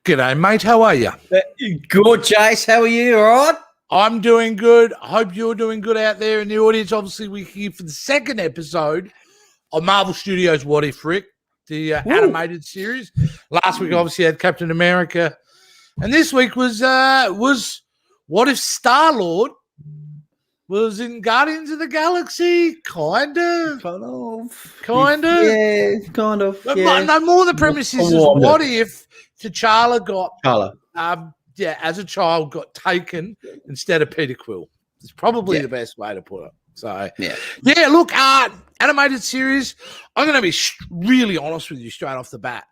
G'day, mate. How are you? Good, Jace. How are you? All right? I'm doing good. I hope you're doing good out there in the audience. Obviously, we're here for the second episode of Marvel Studios' What If, Rick, the animated series. Last week, obviously, had Captain America. And this week was What If Star-Lord was in Guardians of the Galaxy? Kind of. Yeah, kind of. But yeah. no more the premise is what if T'Challa got as a child got taken instead of Peter Quill. It's probably the best way to put it. So look, animated series. I'm going to be really honest with you straight off the bat.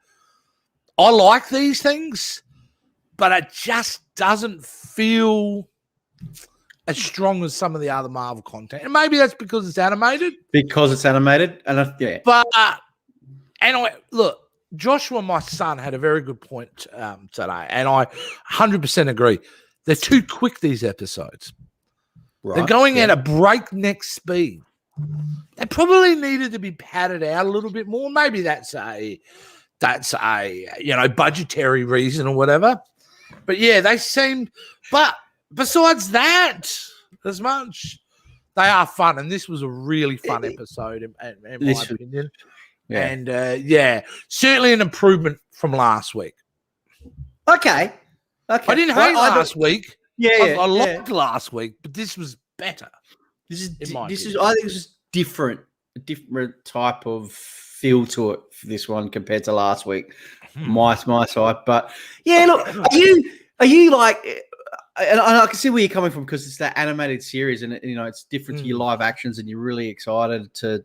I like these things, but it just doesn't feel as strong as some of the other Marvel content, and maybe that's because it's animated. Look. Joshua, my son, had a very good point today, and I 100% agree. They're too quick, these episodes. Right, they're going at a breakneck speed. They probably needed to be padded out a little bit more. Maybe that's a budgetary reason or whatever. But yeah, they seem. But besides that, as much, they are fun, and this was a really fun episode in my opinion. Yeah. And certainly an improvement from last week. Okay. I didn't hate last week. I liked last week, but this was better. I think this is different, a different type of feel to it for this one compared to last week. My side, but yeah, look, are you like? And I can see where you're coming from because it's that animated series, and it's different to your live actions, and you're really excited to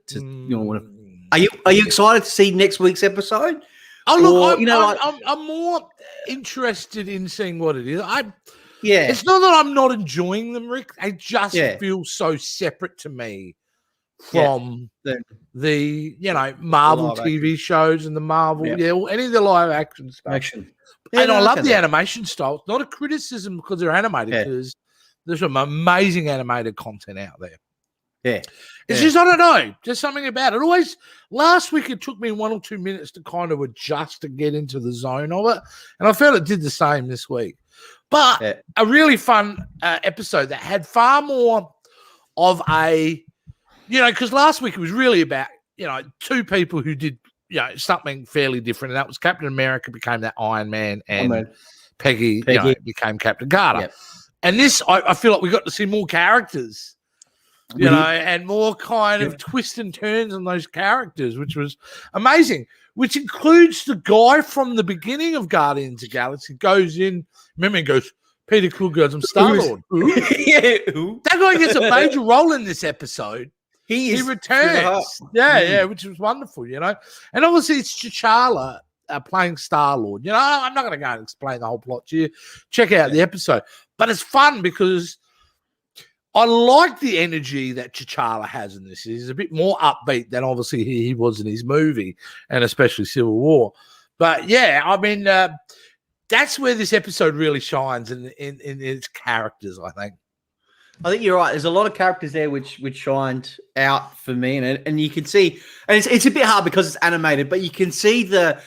Are you excited to see next week's episode? Oh, look, I'm more interested in seeing what it is. It's not that I'm not enjoying them, Rick. They just feel so separate to me from the Marvel TV shows and the Marvel, any of the live action stuff. And I love the animation style. It's not a criticism because they're animated, because there's some amazing animated content out there. Yeah. It's just, I don't know, just something about it. Last week it took me 1 or 2 minutes to kind of adjust to get into the zone of it. And I felt it did the same this week. But a really fun episode that had far more of a, because last week it was really about, two people who did, something fairly different. And that was Captain America became that Iron Man, and Peggy. Became Captain Carter. Yep. And this, I feel like we got to see more characters. And more kind of twists and turns on those characters, which was amazing, which includes the guy from the beginning of Guardians of the Galaxy goes in, remember, he goes, Peter Quill goes, I'm Star-Lord. That guy gets a major role in this episode. He returns. Which was wonderful, And obviously it's T'Challa playing Star-Lord. I'm not going to go and explain the whole plot to you. Check out the episode. But it's fun because I like the energy that T'Challa has in this. He's a bit more upbeat than obviously he was in his movie, and especially Civil War. But that's where this episode really shines in its characters, I think. I think you're right. There's a lot of characters there which shined out for me, and you can see, and it's a bit hard because it's animated, but you can see the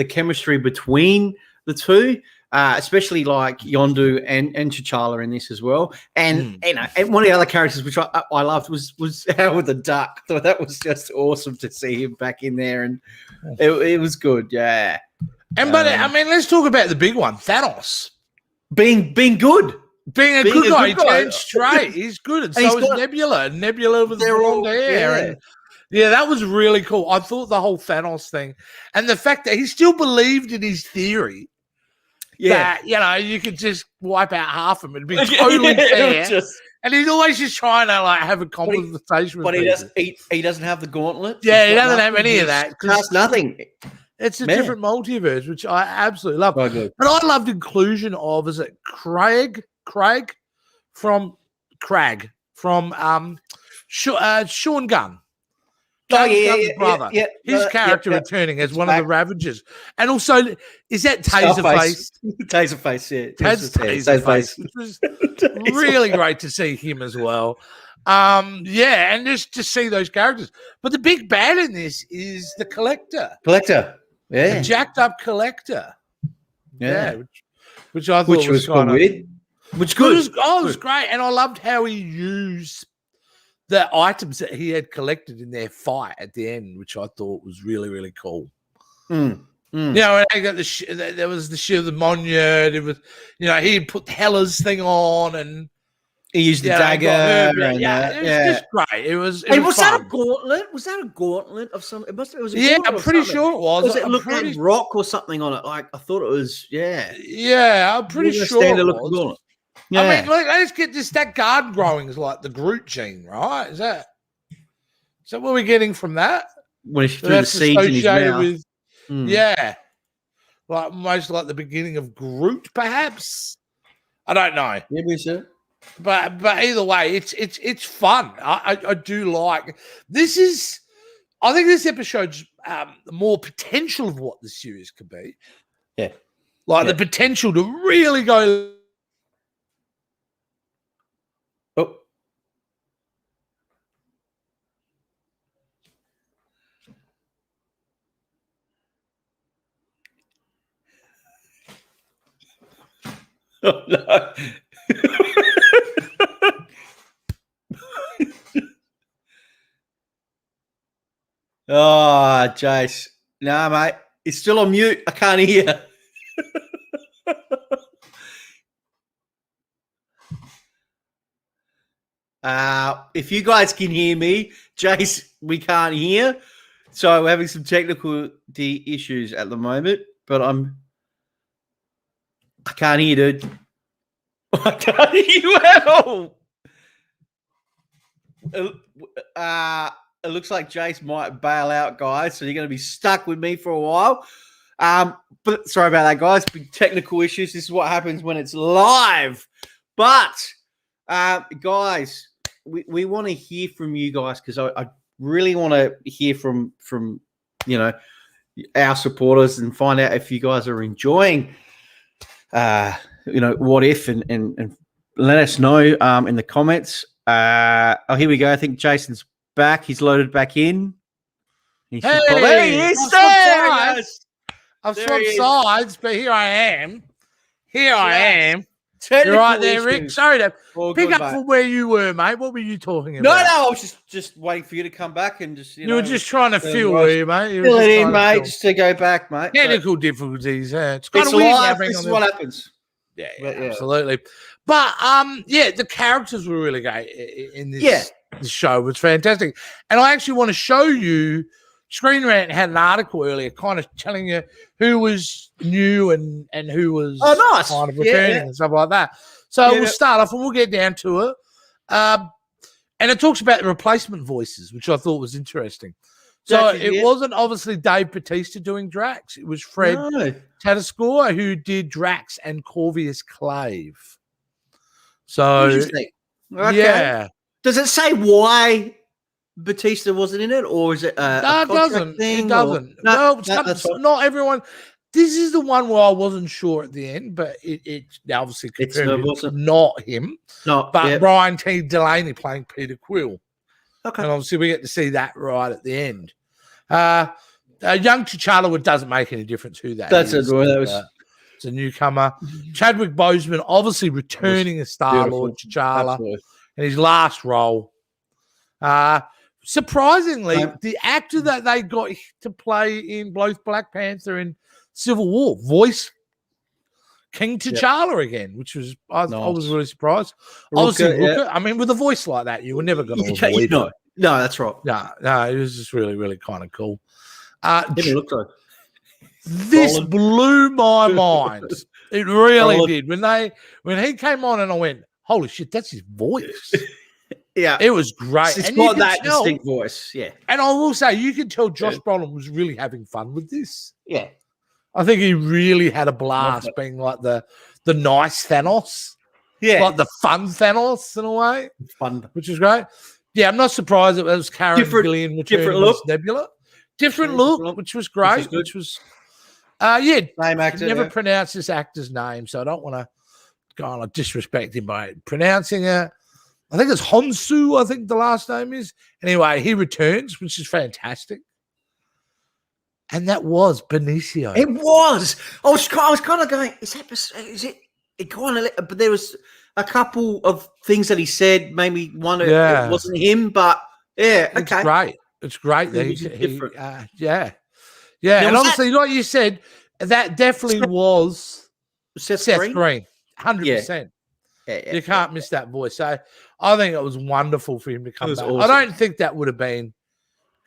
chemistry between the two. Especially like Yondu and T'Challa in this as well, and and one of the other characters which I loved was Howard the Duck. So that was just awesome to see him back in there, and it was good, But let's talk about the big one, Thanos being good, being a good guy. He turned straight. He's good, and so is Nebula with the blonde hair. Yeah, that was really cool. I thought the whole Thanos thing, and the fact that he still believed in his theory. That, you could just wipe out half of them. It'd be totally fair. And he's always just trying to have a conversation with people. He doesn't have the gauntlet. Yeah, he doesn't have any of that. That's nothing. It's a different multiverse, which I absolutely love. But I loved inclusion of, is it Crag from Sean Gunn. Gunn's brother. His character returning as one of the Ravagers. And also, is that Taserface? Taserface, yeah. Taserface. It was really great to see him as well. And just to see those characters. But the big bad in this is the Collector. Yeah. A jacked up collector. Yeah. Which I thought was kind of weird. Which good. It was great. And I loved how he used the items that he had collected in their fight at the end, which I thought was really, really cool. You know, and I got there was the shield of Monyard. It was, you know, he put Hella's thing on, and he used the dagger. It was just great. It was. Was that a gauntlet? Was that a gauntlet of some? It was. Yeah, I'm pretty sure it was. Was it looked like rock or something on it? Like I thought it was. Yeah. Yeah, I'm pretty sure it was. Gauntlet. Yeah. I mean, let's get this. That garden growing is like the Groot gene, right? Is that what we're getting from that? When he threw the seeds in his mouth. With, yeah, like almost like the beginning of Groot, perhaps. I don't know. Maybe so. But either way, it's fun. I do like this. I think this episode's more potential of what the series could be. Yeah, like the potential to really go. Oh. Oh, no. Oh, Jace. Nah, mate. It's still on mute. I can't hear. If you guys can hear me, Jace, we can't hear. So we're having some technical issues at the moment, but I can't hear, dude. I can't hear you at all. It looks like Jace might bail out, guys. So you're going to be stuck with me for a while. But sorry about that, guys. Big technical issues. This is what happens when it's live. But guys, we want to hear from you guys because I really want to hear from our supporters and find out if you guys are enjoying what if and let us know in the comments. Here we go. I think Jason's back. He's loaded back in. There he is. I've swapped sides, but here I am. I am. You're right there, Rick. Sorry to pick up from where you were, mate. What were you talking about? No, I was just waiting for you to come back and just you were just trying to fill, were you, mate? Fill it in, mate, just to go back, mate. Technical difficulties. It's kind of weird. This is what happens. Yeah, absolutely. But the characters were really great in this show. It was fantastic. And I actually want to show you. Screen Rant had an article earlier kind of telling you who was new and who was kind of returning and stuff like that. So we'll start off and we'll get down to it. And it talks about the replacement voices, which I thought was interesting. So it wasn't obviously Dave Bautista doing Drax. It was Fred Tatasciore who did Drax and Corvus Clave. So, interesting. Okay. Does it say why Bautista wasn't in it, or is it no, it doesn't. It doesn't. No, not everyone. This is the one where I wasn't sure at the end, but it obviously confirmed it's not him. No, but Brian T. Delaney playing Peter Quill. Okay, and obviously we get to see that right at the end. Young T'Challa doesn't make any difference who that is. It's a newcomer. Chadwick Boseman obviously returning as Star-Lord T'Challa in his last role. Surprisingly, the actor that they got to play in both Black Panther and Civil War voiced King T'Challa again, which was I was really surprised. Obviously, I mean, with a voice like that, you were never going to avoid it. No, that's right. No, it was just really, really kind of cool. This blew my mind. It really did. When he came on and I went, holy shit, that's his voice. Yeah, it was great. It's got that distinct voice. Yeah, and I will say you can tell Josh Brolin was really having fun with this. Yeah, I think he really had a blast being like the nice Thanos. Yeah, like the fun Thanos in a way. Fun, which is great. Yeah, I'm not surprised it was Karen Gillian different look, Nebula, different look, which was great. Which was same actor. Never pronounce this actor's name, so I don't want to go on disrespect him by pronouncing it. I think it's Honsu, I think the last name is. Anyway, he returns, which is fantastic. And that was Benicio. It was. I was kind of going, is it? It kind of, but there was a couple of things that he said. Maybe one, it wasn't him, but yeah, okay. It's great. It's great. Different. Yeah. Now, and obviously, like you said, that definitely was Seth Green. 100%. You can't miss that voice. So I think it was wonderful for him to come back. Awesome. I don't think that would have been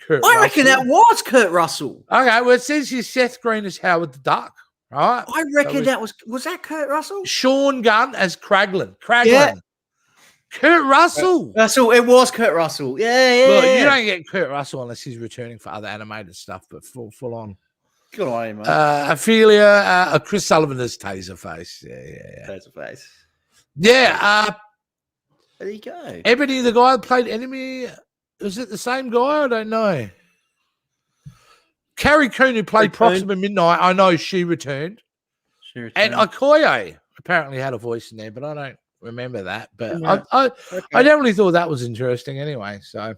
Kurt Russell. I reckon that was Kurt Russell. Okay, well, it says here Seth Green as Howard the Duck, right? I reckon that was that Kurt Russell? Sean Gunn as Kraglin. Yeah. Kurt Russell. It was Kurt Russell. Yeah. Look, you don't get Kurt Russell unless he's returning for other animated stuff, but full on. Good on him, mate. Ophelia, Chris Sullivan as Taserface. Yeah. Taserface. Yeah. There you go. Ebony, the guy that played Enemy, is it the same guy? I don't know. Carrie Coon, who played Proxima Midnight, I know she returned. And Okoye apparently had a voice in there, but I don't remember that. But I definitely thought that was interesting anyway. So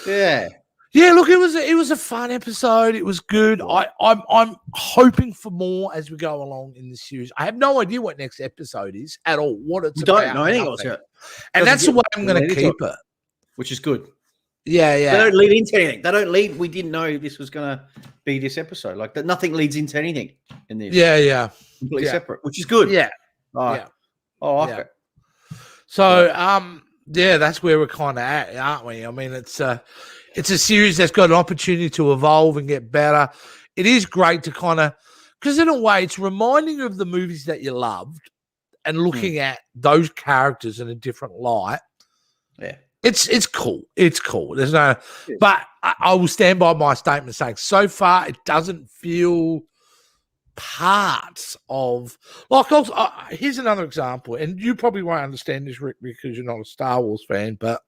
yeah. Look, it was a fun episode. It was good. I'm hoping for more as we go along in the series. I have no idea what next episode is at all. What it's about. Don't know anything else yet. And that's the way I'm going to keep it, which is good. Yeah. They don't lead into anything. They don't lead. We didn't know this was going to be this episode. Like that, nothing leads into anything in this. Yeah. Completely separate, which is good. Yeah. I like it. So, that's where we're kind of at, aren't we? I mean, it's a series that's got an opportunity to evolve and get better. It is great to kind of, because in a way, it's reminding you of the movies that you loved and looking at those characters in a different light. Yeah. It's cool. It's cool. There's no, but I will stand by my statement saying so far it doesn't feel parts of like. Also, here's another example, and you probably won't understand this, Rick, because you're not a Star Wars fan. But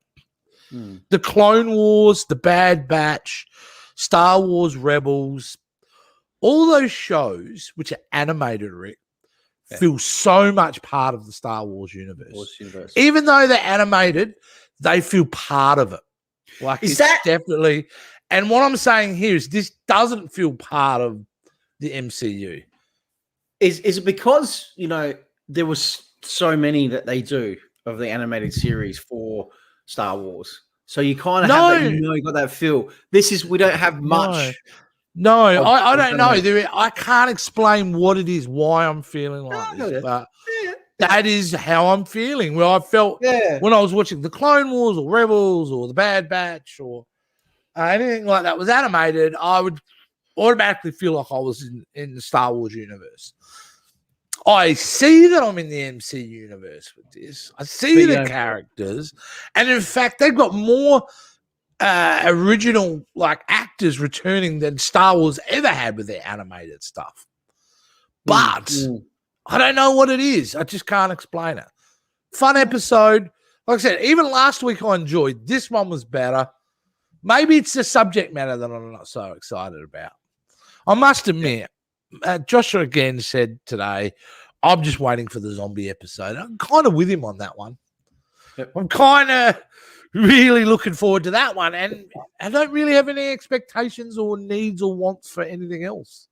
the Clone Wars, the Bad Batch, Star Wars Rebels, all those shows which are animated, Rick, feel so much part of the Star Wars universe. Even though they're animated, they feel part of it. Like it's definitely. And what I'm saying here is this doesn't feel part of the MCU. Is it because, there was so many that they do of the animated series for Star Wars? So you kind of have that, you got that feel. We don't have much. No, I don't know. I can't explain what it is, why I'm feeling like this, but that is how I'm feeling. Where I felt when I was watching the Clone Wars or Rebels or the Bad Batch or anything like that was animated, I would automatically feel like I was in the Star Wars universe. I see that I'm in the MC universe with this. I see the characters, and in fact, they've got more original actors returning than Star Wars ever had with their animated stuff. But I don't know what it is. I just can't explain it. Fun episode. Like I said, even last week I enjoyed. This one was better. Maybe it's the subject matter that I'm not so excited about. I must admit, Joshua again said today, I'm just waiting for the zombie episode. I'm kind of with him on that one. Yep. I'm kind of really looking forward to that one. And I don't really have any expectations or needs or wants for anything else.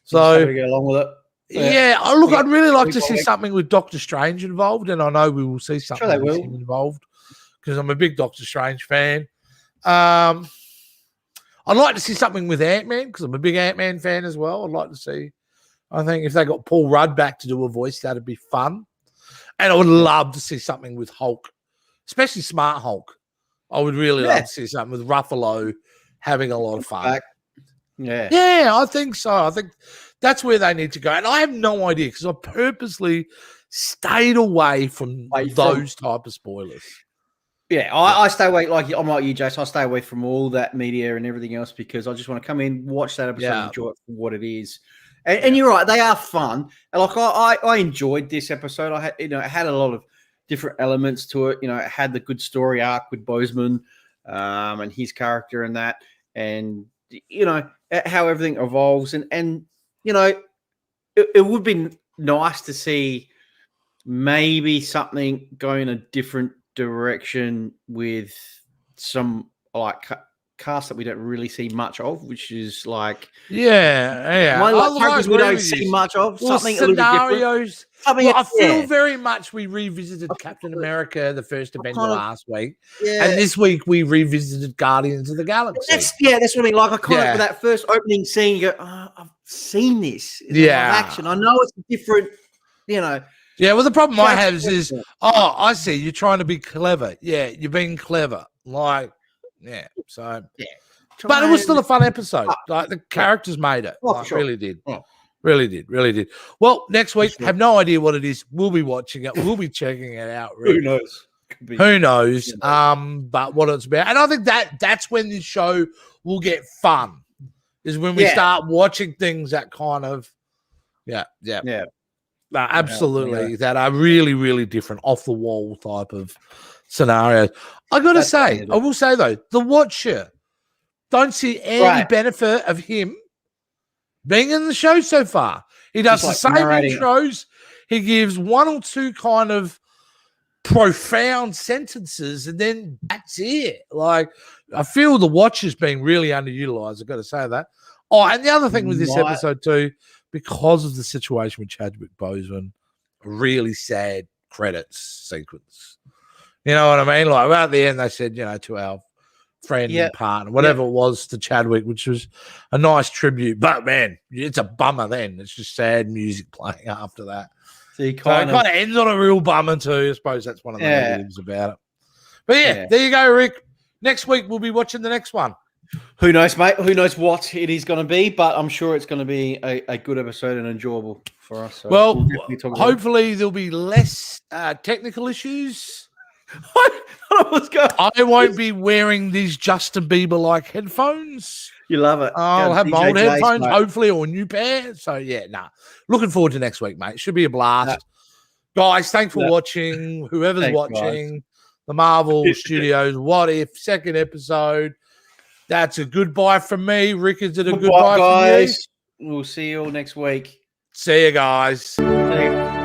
So get along with it. Yeah, I'd really like to see something with Doctor Strange involved, and I know we will see something with him involved because I'm a big Doctor Strange fan. I'd like to see something with Ant-Man because I'm a big Ant-Man fan as well. I'd like to see. I think if they got Paul Rudd back to do a voice, that'd be fun. And I would love to see something with Hulk, especially Smart Hulk. I would really love to see something with Ruffalo having a lot of fun. Yeah, I think so. I think that's where they need to go. And I have no idea because I purposely stayed away from those type of spoilers. Yeah, I stay away. I'm like you, Jason. I stay away from all that media and everything else because I just want to come in, watch that episode, and enjoy it for what it is. And you're right; they are fun. And I enjoyed this episode. I had, it had a lot of different elements to it. It had the good story arc with Boseman and his character and that, and how everything evolves. And it would be nice to see maybe something going a different direction with some cast that we don't really see much of, which is like characters we don't see much of. Something scenarios. I feel very much we revisited I Captain America, the first Avenger last week, yeah. and this week we revisited Guardians of the Galaxy. That's what I mean. Like I kind of with that first opening scene, you go, I've seen this in action. I know it's different, you know. Yeah, well, the problem I have is I see you're trying to be clever. Yeah, you're being clever. Like, so but it was still a fun episode. Like the characters made it. Really did. Really did. Well, next week, have no idea what it is. We'll be watching it. We'll be checking it out. Who knows? Who knows? But what it's about. And I think that's when this show will get fun. Is when we start watching things that kind of absolutely that are really, really different, off the wall type of scenarios. I will say though, the Watcher, don't see any benefit of him being in the show so far. He does the same intros. He gives one or two kind of profound sentences, and then that's it. Like, I feel the Watcher's being really underutilized. I've got to say that. Oh, and the other thing with this episode too, because of the situation with Chadwick Boseman, really sad credits sequence. You know what I mean? Like, at the end, they said, to our friend and partner, whatever it was to Chadwick, which was a nice tribute. But, man, it's a bummer then. It's just sad music playing after that. So it kind of ends on a real bummer too. I suppose that's one of the negatives about it. But, there you go, Rick. Next week, we'll be watching the next one. Who knows, mate? Who knows what it is going to be, but I'm sure it's going to be a good episode and enjoyable for us. So well, hopefully there'll be less technical issues. I won't be wearing these Justin Bieber-like headphones. You love it. I'll have my old headphones, hopefully, or a new pair. So, looking forward to next week, mate. Should be a blast. Guys, thanks for watching. Whoever's watching, the Marvel Studios What If second episode. That's a goodbye from me. Rick, is it a goodbye guys? From you? We'll see you all next week. See you guys. See you.